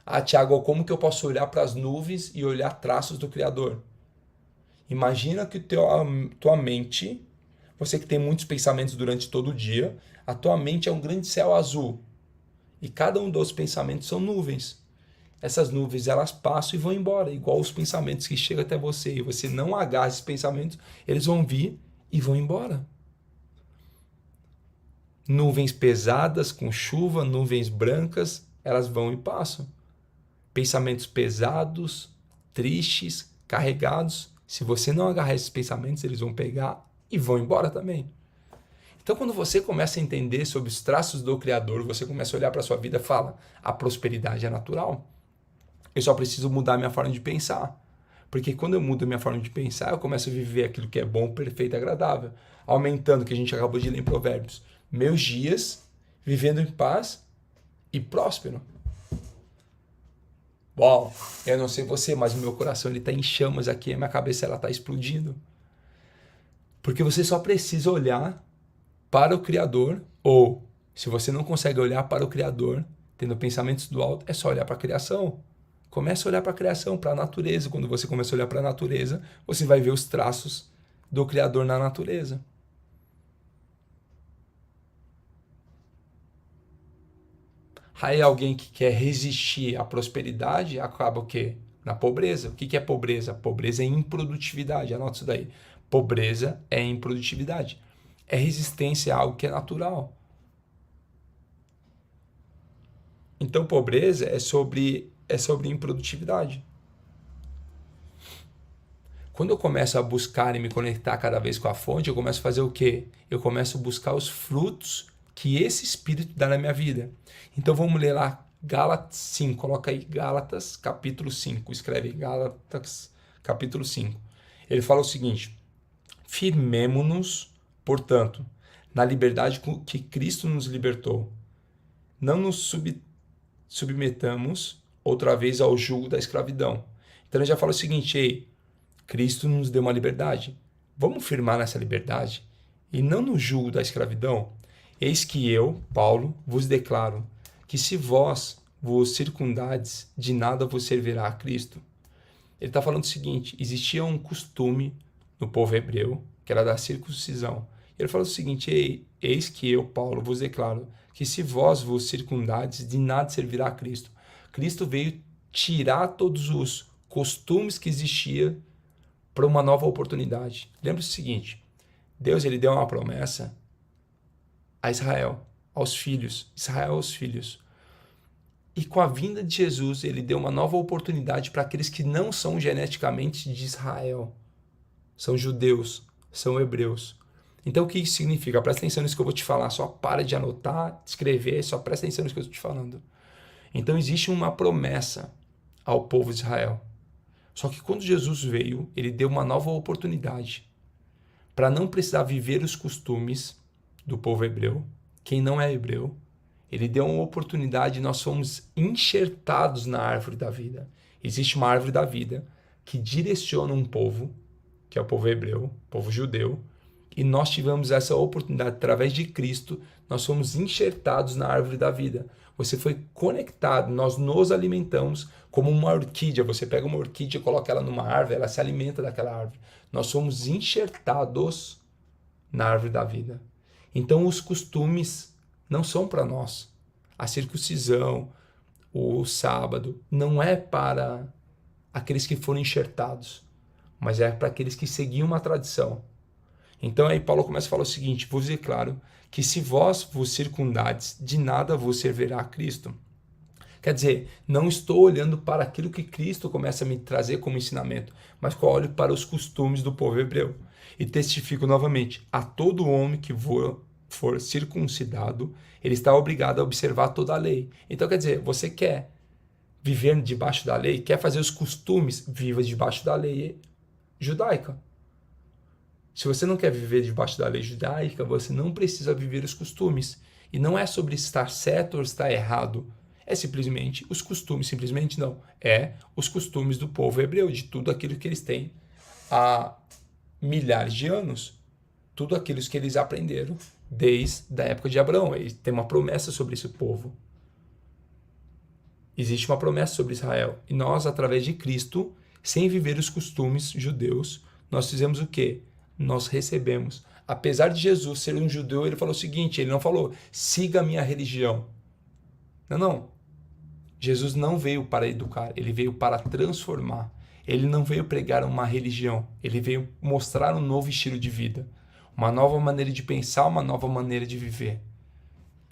Ah, Thiago, como que eu posso olhar para as nuvens e olhar traços do Criador? Imagina que tua mente, você que tem muitos pensamentos durante todo o dia, a tua mente é um grande céu azul. E cada um dos pensamentos são nuvens. Essas nuvens, elas passam e vão embora, igual os pensamentos que chegam até você. E você não agarra esses pensamentos, eles vão vir e vão embora. Nuvens pesadas com chuva, nuvens brancas, elas vão e passam. Pensamentos pesados, tristes, carregados, se você não agarrar esses pensamentos, eles vão pegar e vão embora também. Então, quando você começa a entender sobre os traços do Criador, você começa a olhar para a sua vida e fala, a prosperidade é natural. Eu só preciso mudar minha forma de pensar. Porque quando eu mudo minha forma de pensar, eu começo a viver aquilo que é bom, perfeito e agradável. Aumentando o que a gente acabou de ler em Provérbios. Meus dias vivendo em paz e próspero. Uau, eu não sei você, mas o meu coração está em chamas aqui, a minha cabeça está explodindo. Porque você só precisa olhar para o Criador, ou se você não consegue olhar para o Criador, tendo pensamentos do alto, é só olhar para a criação. Comece a olhar para a criação, para a natureza. Quando você começa a olhar para a natureza, você vai ver os traços do Criador na natureza. Aí alguém que quer resistir à prosperidade acaba o quê? Na pobreza. O que é pobreza? Pobreza é improdutividade. Anota isso daí. Pobreza é improdutividade. É resistência a algo que é natural. Então, pobreza é sobre improdutividade. Quando eu começo a buscar e me conectar cada vez com a fonte, eu começo a fazer o quê? Eu começo a buscar os frutos que esse Espírito dá na minha vida. Então vamos ler lá Gálatas 5, coloca aí Gálatas capítulo 5, escreve aí Gálatas capítulo 5. Ele fala o seguinte, firmemo-nos, portanto, na liberdade que Cristo nos libertou. Não nos submetamos outra vez ao jugo da escravidão. Então ele já fala o seguinte, ei, Cristo nos deu uma liberdade. Vamos firmar nessa liberdade e não no jugo da escravidão. Eis que eu, Paulo, vos declaro que se vós vos circundades, de nada vos servirá a Cristo. Ele está falando o seguinte, existia um costume no povo hebreu, que era da circuncisão. Ele fala o seguinte, eis que eu, Paulo, vos declaro que se vós vos circundades, de nada servirá a Cristo. Cristo veio tirar todos os costumes que existiam para uma nova oportunidade. Lembre-se o seguinte, Deus ele deu uma promessa a Israel, aos filhos, Israel aos filhos. E com a vinda de Jesus, ele deu uma nova oportunidade para aqueles que não são geneticamente de Israel. São judeus, são hebreus. Então o que isso significa? Presta atenção nisso que eu vou te falar, só para de anotar, escrever, só presta atenção nisso que eu estou te falando. Então existe uma promessa ao povo de Israel. Só que quando Jesus veio, ele deu uma nova oportunidade para não precisar viver os costumes do povo hebreu. Quem não é hebreu, ele deu uma oportunidade e nós fomos enxertados na árvore da vida. Existe uma árvore da vida que direciona um povo, que é o povo hebreu, o povo judeu, e nós tivemos essa oportunidade através de Cristo, nós fomos enxertados na árvore da vida. Você foi conectado, nós nos alimentamos como uma orquídea. Você pega uma orquídea e coloca ela numa árvore, ela se alimenta daquela árvore. Nós somos enxertados na árvore da vida. Então os costumes não são para nós. A circuncisão, o sábado, não é para aqueles que foram enxertados, mas é para aqueles que seguiam uma tradição. Então aí Paulo começa a falar o seguinte, vos declaro que se vós vos circundades, de nada vos servirá a Cristo. Quer dizer, não estou olhando para aquilo que Cristo começa a me trazer como ensinamento, mas eu olho para os costumes do povo hebreu. E testifico novamente, a todo homem que for circuncidado, ele está obrigado a observar toda a lei. Então quer dizer, você quer viver debaixo da lei, quer fazer os costumes, viva debaixo da lei judaica. Se você não quer viver debaixo da lei judaica, você não precisa viver os costumes. E não é sobre estar certo ou estar errado. É simplesmente os costumes, simplesmente não. É os costumes do povo hebreu, de tudo aquilo que eles têm há milhares de anos. Tudo aquilo que eles aprenderam desde a época de Abraão. Eles têm uma promessa sobre esse povo. Existe uma promessa sobre Israel. E nós, através de Cristo, sem viver os costumes judeus, nós fizemos o quê? Nós recebemos. Apesar de Jesus ser um judeu, ele falou o seguinte, ele não falou, siga a minha religião. Não. Jesus não veio para educar, ele veio para transformar. Ele não veio pregar uma religião, ele veio mostrar um novo estilo de vida. Uma nova maneira de pensar, uma nova maneira de viver.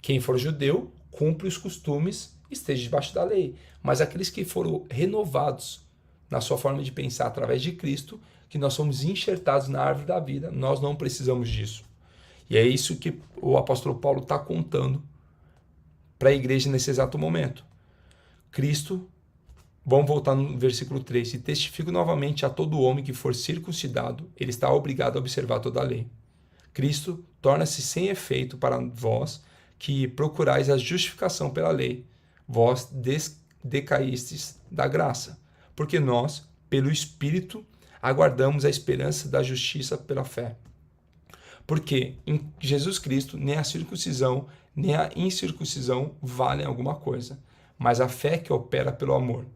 Quem for judeu, cumpre os costumes, esteja debaixo da lei. Mas aqueles que foram renovados na sua forma de pensar através de Cristo, que nós somos enxertados na árvore da vida, nós não precisamos disso. E é isso que o apóstolo Paulo está contando para a igreja nesse exato momento. Cristo, vamos voltar no versículo 3, e testifico novamente a todo homem que for circuncidado, ele está obrigado a observar toda a lei. Cristo torna-se sem efeito para vós que procurais a justificação pela lei. Vós decaístes da graça, porque nós, pelo Espírito, aguardamos a esperança da justiça pela fé. Porque em Jesus Cristo nem a circuncisão nem a incircuncisão valem alguma coisa, mas a fé que opera pelo amor.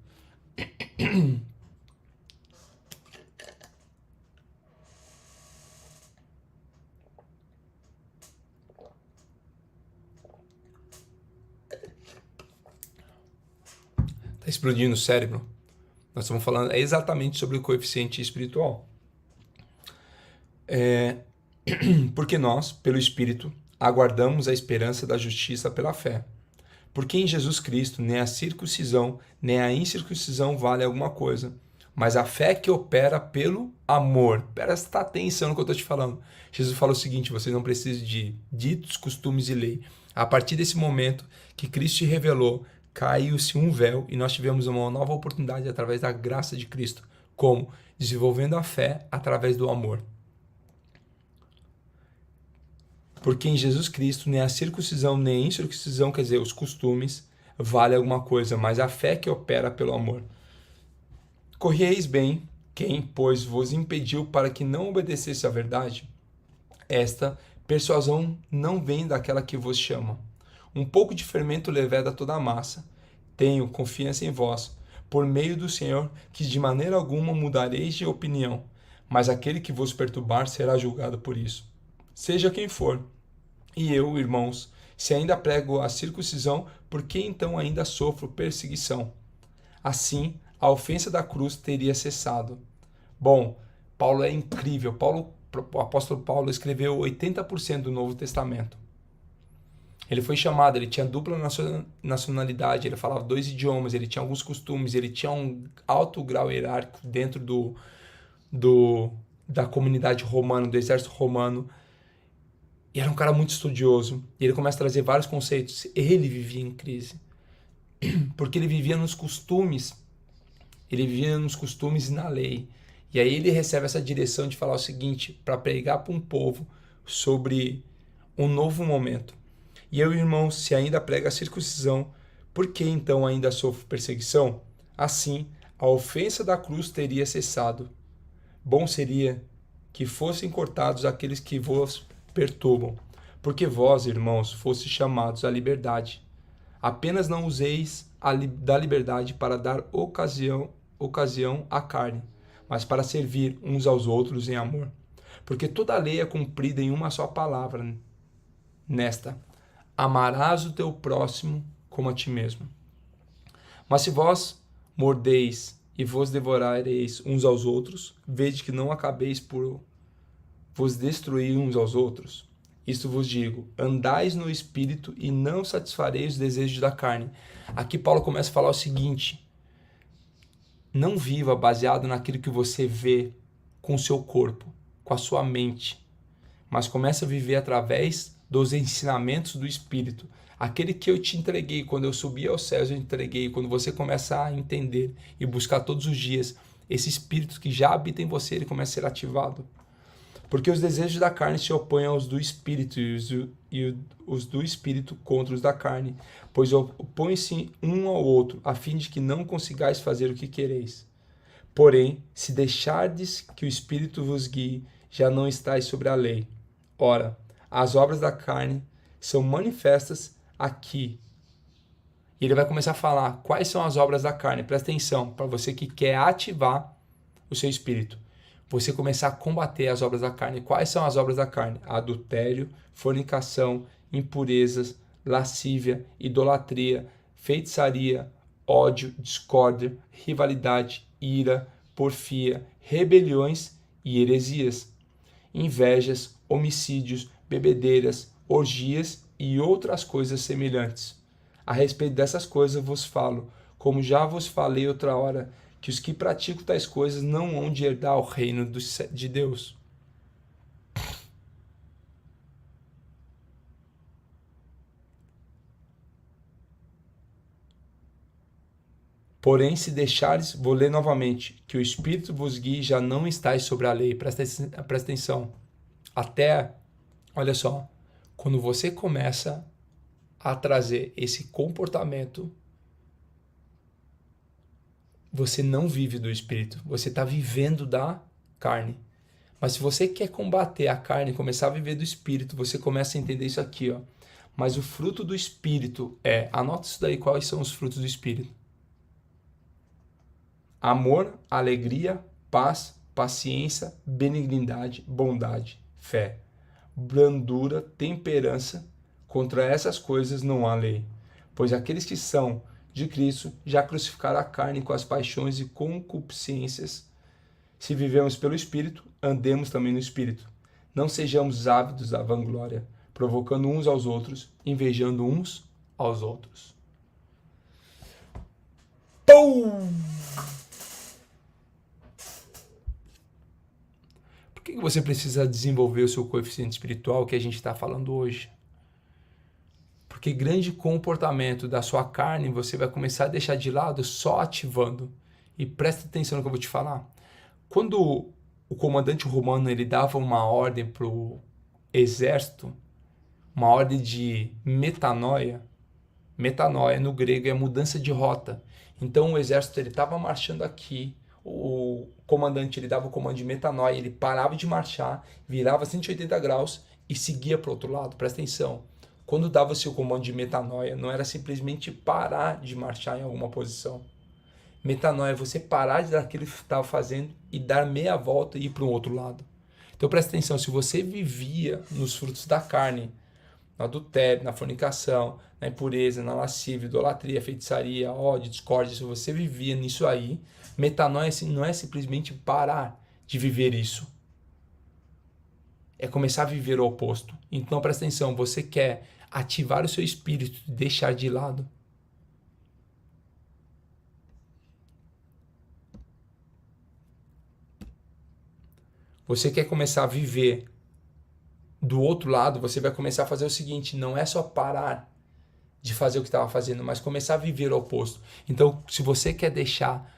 Está explodindo o cérebro. Nós estamos falando exatamente sobre o coeficiente espiritual. Porque nós, pelo Espírito, aguardamos a esperança da justiça pela fé. Porque em Jesus Cristo nem a circuncisão nem a incircuncisão vale alguma coisa, mas a fé que opera pelo amor. Presta atenção no que eu estou te falando. Jesus fala o seguinte: vocês não precisam de ditos, costumes e lei. A partir desse momento que Cristo te revelou, caiu-se um véu e nós tivemos uma nova oportunidade através da graça de Cristo. Como? Desenvolvendo a fé através do amor. Porque em Jesus Cristo nem a circuncisão nem a incircuncisão, quer dizer, os costumes, vale alguma coisa, mas a fé que opera pelo amor. Corrieis bem quem, pois, vos impediu para que não obedecesse à verdade. Esta persuasão não vem daquela que vos chama. Um pouco de fermento leveda toda a massa. Tenho confiança em vós, por meio do Senhor, que de maneira alguma mudareis de opinião, mas aquele que vos perturbar será julgado por isso. Seja quem for. E eu, irmãos, se ainda prego a circuncisão, por que então ainda sofro perseguição? Assim, a ofensa da cruz teria cessado. Bom, Paulo é incrível. O apóstolo Paulo escreveu 80% do Novo Testamento. Ele foi chamado, ele tinha dupla nacionalidade, ele falava 2 idiomas, ele tinha alguns costumes, ele tinha um alto grau hierárquico dentro da comunidade romana, do exército romano. E era um cara muito estudioso. E ele começa a trazer vários conceitos. Ele vivia em crise. Porque ele vivia nos costumes. Ele vivia nos costumes e na lei. E aí ele recebe essa direção de falar o seguinte, para pregar para um povo sobre um novo momento. E eu, irmãos, se ainda prego a circuncisão, por que então ainda sofro perseguição? Assim, a ofensa da cruz teria cessado. Bom seria que fossem cortados aqueles que vos perturbam, porque vós, irmãos, fostes chamados à liberdade. Apenas não useis da liberdade para dar ocasião à carne, mas para servir uns aos outros em amor. Porque toda a lei é cumprida em uma só palavra, nesta: amarás o teu próximo como a ti mesmo. Mas se vós mordeis e vos devorareis uns aos outros, vede que não acabeis por vos destruir uns aos outros. Isto vos digo, andais no Espírito e não satisfareis os desejos da carne. Aqui Paulo começa a falar o seguinte: não viva baseado naquilo que você vê com o seu corpo, com a sua mente, mas comece a viver através dos ensinamentos do Espírito. Aquele que eu te entreguei, quando eu subi aos céus eu entreguei, quando você começa a entender e buscar todos os dias, esse Espírito que já habita em você, ele começa a ser ativado. Porque os desejos da carne se opõem aos do Espírito, e os do Espírito contra os da carne, pois opõem-se um ao outro, a fim de que não consigais fazer o que quereis. Porém, se deixardes que o Espírito vos guie, já não estáis sobre a lei. Ora, as obras da carne são manifestas aqui. E ele vai começar a falar quais são as obras da carne. Presta atenção, para você que quer ativar o seu espírito. Você começar a combater as obras da carne. Quais são as obras da carne? Adultério, fornicação, impurezas, lascívia, idolatria, feitiçaria, ódio, discórdia, rivalidade, ira, porfia, rebeliões e heresias, invejas, homicídios, bebedeiras, orgias e outras coisas semelhantes. A respeito dessas coisas vos falo, como já vos falei outra hora, que os que praticam tais coisas não hão de herdar o reino de Deus. Porém, se deixares, vou ler novamente, que o Espírito vos guie, já não estáis sobre a lei. Presta atenção. Até, olha só, quando você começa a trazer esse comportamento, você não vive do Espírito, você está vivendo da carne. Mas se você quer combater a carne e começar a viver do Espírito, você começa a entender isso aqui, ó. Mas o fruto do Espírito anota isso daí, quais são os frutos do Espírito. Amor, alegria, paz, paciência, benignidade, bondade, fé, brandura, temperança. Contra essas coisas não há lei. Pois aqueles que são de Cristo já crucificaram a carne com as paixões e concupiscências. Se vivemos pelo Espírito, andemos também no Espírito. Não sejamos ávidos da vanglória, provocando uns aos outros, invejando uns aos outros. Pum! Por que você precisa desenvolver o seu coeficiente espiritual que a gente está falando hoje? Porque grande comportamento da sua carne você vai começar a deixar de lado só ativando. E presta atenção no que eu vou te falar. Quando o comandante romano ele dava uma ordem para o exército, uma ordem de metanoia no grego é mudança de rota. Então o exército ele estava marchando aqui, o comandante ele dava o comando de metanoia, ele parava de marchar, virava 180 graus e seguia para o outro lado. Presta atenção. Quando dava-se o comando de metanoia, não era simplesmente parar de marchar em alguma posição. Metanoia é você parar de dar aquilo que estava fazendo e dar meia volta e ir para o outro lado. Então presta atenção, se você vivia nos frutos da carne, no adultério, na fornicação, na impureza, na lascívia, idolatria, feitiçaria, ódio, discórdia, se você vivia nisso aí, metanoia não é simplesmente parar de viver isso. É começar a viver o oposto. Então presta atenção, você quer ativar o seu espírito e deixar de lado. Você quer começar a viver do outro lado, você vai começar a fazer o seguinte, não é só parar de fazer o que estava fazendo, mas começar a viver o oposto. Então, se você quer deixar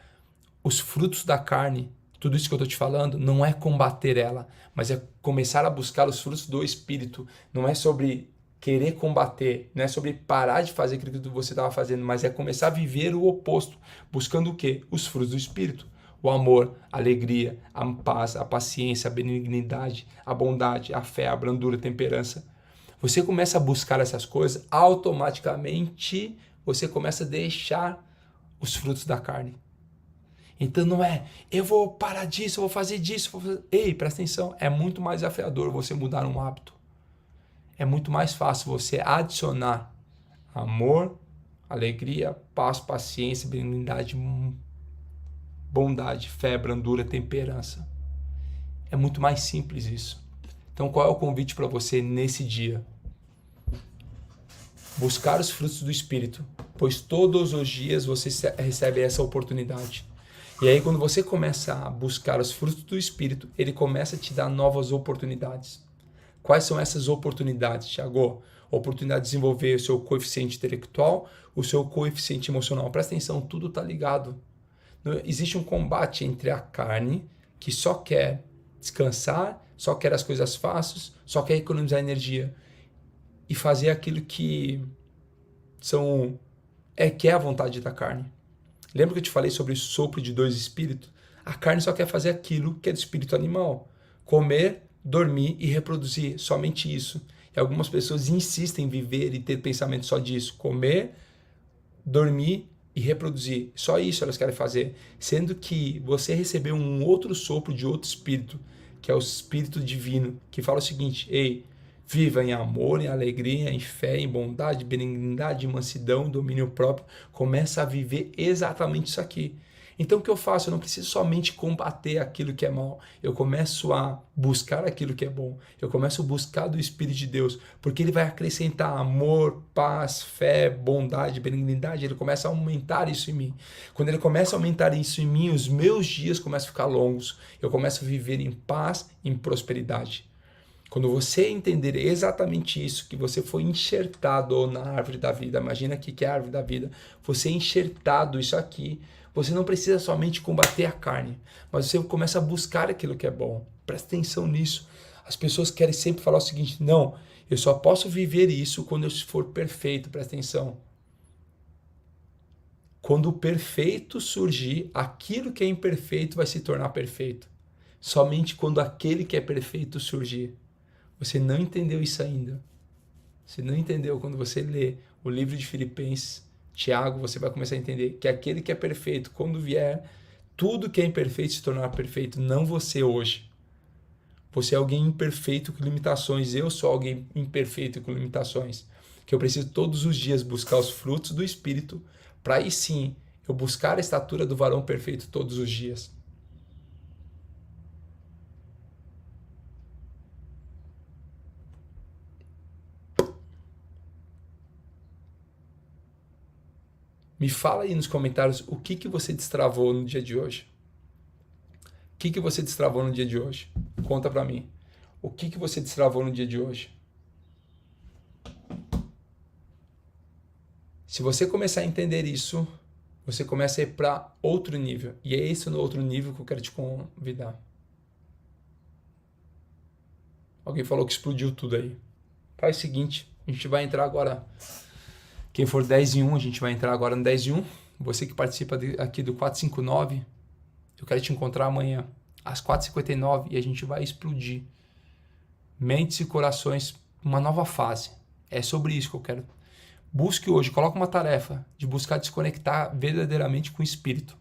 os frutos da carne, tudo isso que eu estou te falando, não é combater ela, mas é começar a buscar os frutos do Espírito. Não é sobre querer combater, não é sobre parar de fazer aquilo que você estava fazendo, mas é começar a viver o oposto, buscando o quê? Os frutos do Espírito. O amor, a alegria, a paz, a paciência, a benignidade, a bondade, a fé, a brandura, a temperança. Você começa a buscar essas coisas, automaticamente você começa a deixar os frutos da carne. Então não é, eu vou parar disso, eu vou fazer disso. Ei, presta atenção, é muito mais desafiador você mudar um hábito. É muito mais fácil você adicionar amor, alegria, paz, paciência, benignidade, bondade, fé, brandura, temperança. É muito mais simples isso. Então qual é o convite para você nesse dia? Buscar os frutos do Espírito, pois todos os dias você recebe essa oportunidade. E aí quando você começa a buscar os frutos do Espírito, ele começa a te dar novas oportunidades. Quais são essas oportunidades, Thiago? Oportunidade de desenvolver o seu coeficiente intelectual, o seu coeficiente emocional. Presta atenção, tudo está ligado. Existe um combate entre a carne, que só quer descansar, só quer as coisas fáceis, só quer economizar energia e fazer aquilo que é a vontade da carne. Lembra que eu te falei sobre o sopro de dois espíritos? A carne só quer fazer aquilo que é do espírito animal. Comer, dormir e reproduzir. Somente isso. E algumas pessoas insistem em viver e ter pensamento só disso. Comer, dormir e reproduzir. Só isso elas querem fazer. Sendo que você recebeu um outro sopro de outro espírito, que é o Espírito Divino, que fala o seguinte, ei, viva em amor, em alegria, em fé, em bondade, benignidade, mansidão, domínio próprio. Começa a viver exatamente isso aqui. Então o que eu faço? Eu não preciso somente combater aquilo que é mal. Eu começo a buscar aquilo que é bom. Eu começo a buscar do Espírito de Deus, porque ele vai acrescentar amor, paz, fé, bondade, benignidade. Ele começa a aumentar isso em mim. Quando ele começa a aumentar isso em mim, os meus dias começam a ficar longos. Eu começo a viver em paz, em prosperidade. Quando você entender exatamente isso, que você foi enxertado na árvore da vida, imagina aqui que é a árvore da vida, você é enxertado isso aqui, Você não precisa somente combater a carne, mas você começa a buscar aquilo que é bom. Presta atenção nisso. As pessoas querem sempre falar o seguinte: não, eu só posso viver isso quando eu for perfeito. Presta atenção. Quando o perfeito surgir, aquilo que é imperfeito vai se tornar perfeito. Somente quando aquele que é perfeito surgir. Você não entendeu isso ainda. Você não entendeu. Quando você lê o livro de Filipenses, Tiago, você vai começar a entender que aquele que é perfeito, quando vier, tudo que é imperfeito se tornará perfeito. Não você hoje. Você é alguém imperfeito com limitações. Eu sou alguém imperfeito com limitações. Que eu preciso todos os dias buscar os frutos do Espírito, para aí sim eu buscar a estatura do varão perfeito todos os dias. Me fala aí nos comentários o que você destravou no dia de hoje. O que você destravou no dia de hoje? Conta pra mim. O que você destravou no dia de hoje? Se você começar a entender isso, você começa a ir para outro nível. E é esse no outro nível que eu quero te convidar. Alguém falou que explodiu tudo aí. Faz o seguinte, a gente vai entrar agora... Quem for 10 em 1, a gente vai entrar agora no 10 em 1. Você que participa aqui do 459, eu quero te encontrar amanhã, às 4h59, e a gente vai explodir mentes e corações, uma nova fase. É sobre isso que eu quero. Busque hoje, coloque uma tarefa de buscar desconectar verdadeiramente com o Espírito.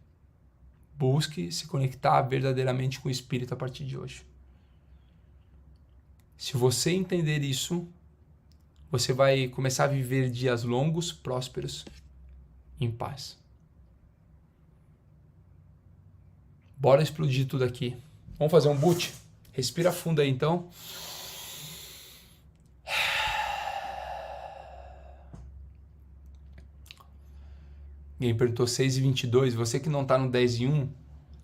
Busque se conectar verdadeiramente com o Espírito a partir de hoje. Se você entender isso, você vai começar a viver dias longos, prósperos, em paz. Bora explodir tudo aqui. Vamos fazer um boot? Respira fundo aí então. Alguém perguntou 6h22. Você que não está no 10 em 1,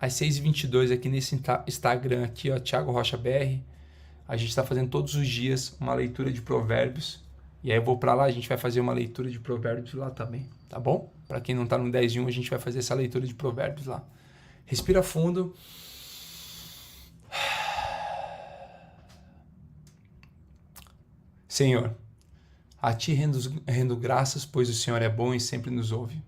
às 6h22 aqui nesse Instagram aqui, ó, Thiago Rocha BR, a gente está fazendo todos os dias uma leitura de provérbios. E aí eu vou para lá, a gente vai fazer uma leitura de provérbios lá também, tá bom? Para quem não está no 10 em 1, a gente vai fazer essa leitura de provérbios lá. Respira fundo. Senhor, a Ti rendo graças, pois o Senhor é bom e sempre nos ouve.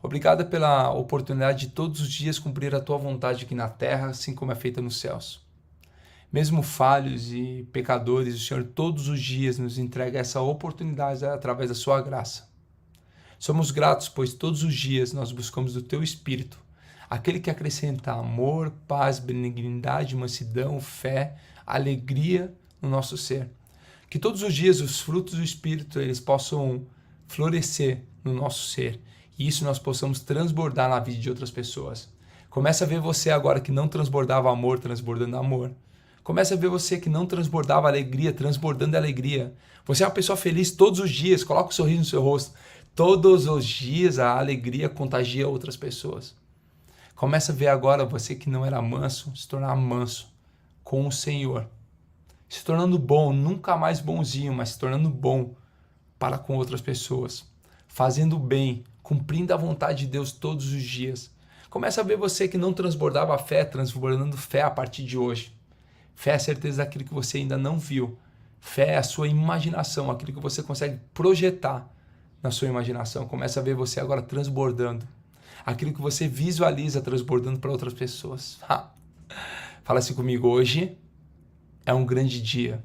Obrigado pela oportunidade de todos os dias cumprir a Tua vontade aqui na terra, assim como é feita nos céus. Mesmo falhos e pecadores, o Senhor todos os dias nos entrega essa oportunidade através da sua graça. Somos gratos, pois todos os dias nós buscamos do Teu Espírito, aquele que acrescenta amor, paz, benignidade, mansidão, fé, alegria no nosso ser. Que todos os dias os frutos do Espírito eles possam florescer no nosso ser e isso nós possamos transbordar na vida de outras pessoas. Comece a ver você agora que não transbordava amor, transbordando amor. Comece a ver você que não transbordava alegria, transbordando alegria. Você é uma pessoa feliz todos os dias, coloca um sorriso no seu rosto. Todos os dias a alegria contagia outras pessoas. Comece a ver agora você que não era manso, se tornar manso com o Senhor. Se tornando bom, nunca mais bonzinho, mas se tornando bom para com outras pessoas. Fazendo bem, cumprindo a vontade de Deus todos os dias. Comece a ver você que não transbordava fé, transbordando fé a partir de hoje. Fé é a certeza daquilo que você ainda não viu. Fé é a sua imaginação, aquilo que você consegue projetar na sua imaginação. Começa a ver você agora transbordando. Aquilo que você visualiza transbordando para outras pessoas. Fala assim comigo, hoje é um grande dia.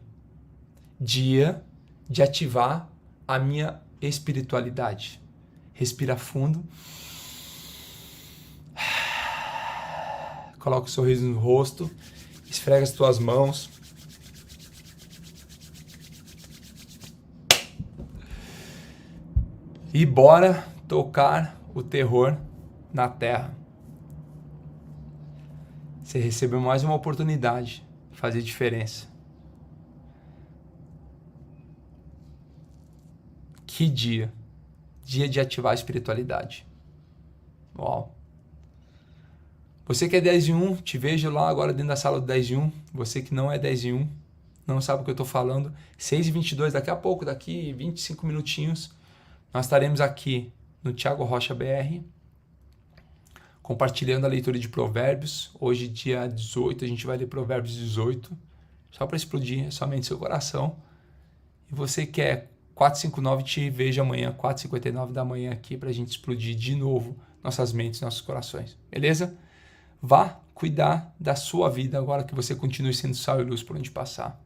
Dia de ativar a minha espiritualidade. Respira fundo. Coloca o sorriso no rosto. Esfrega as tuas mãos. E bora tocar o terror na terra. Você recebeu mais uma oportunidade de fazer diferença. Que dia. Dia de ativar a espiritualidade. Uau. Você que é 10 em 1, te vejo lá agora dentro da sala do 10 em 1. Você que não é 10 em 1, não sabe o que eu estou falando. 6h22, daqui a pouco, daqui 25 minutinhos, nós estaremos aqui no Thiago Rocha BR, compartilhando a leitura de Provérbios. Hoje, dia 18, a gente vai ler Provérbios 18, só para explodir somente seu coração. E você quer 459, te vejo amanhã, 4h59 da manhã aqui, para a gente explodir de novo nossas mentes, nossos corações. Beleza? Vá cuidar da sua vida agora que você continue sendo sal e luz por onde passar.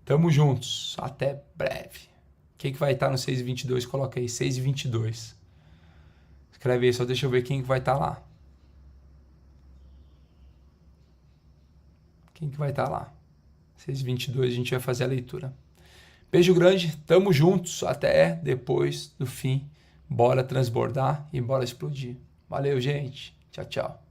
Tamo juntos. Até breve. Quem que vai estar no 6h22? Coloca aí, 6h22. Escreve aí, só deixa eu ver quem que vai estar lá. Quem que vai estar lá? 6h22 a gente vai fazer a leitura. Beijo grande, tamo juntos. Até depois do fim. Bora transbordar e bora explodir. Valeu, gente. Tchau, tchau.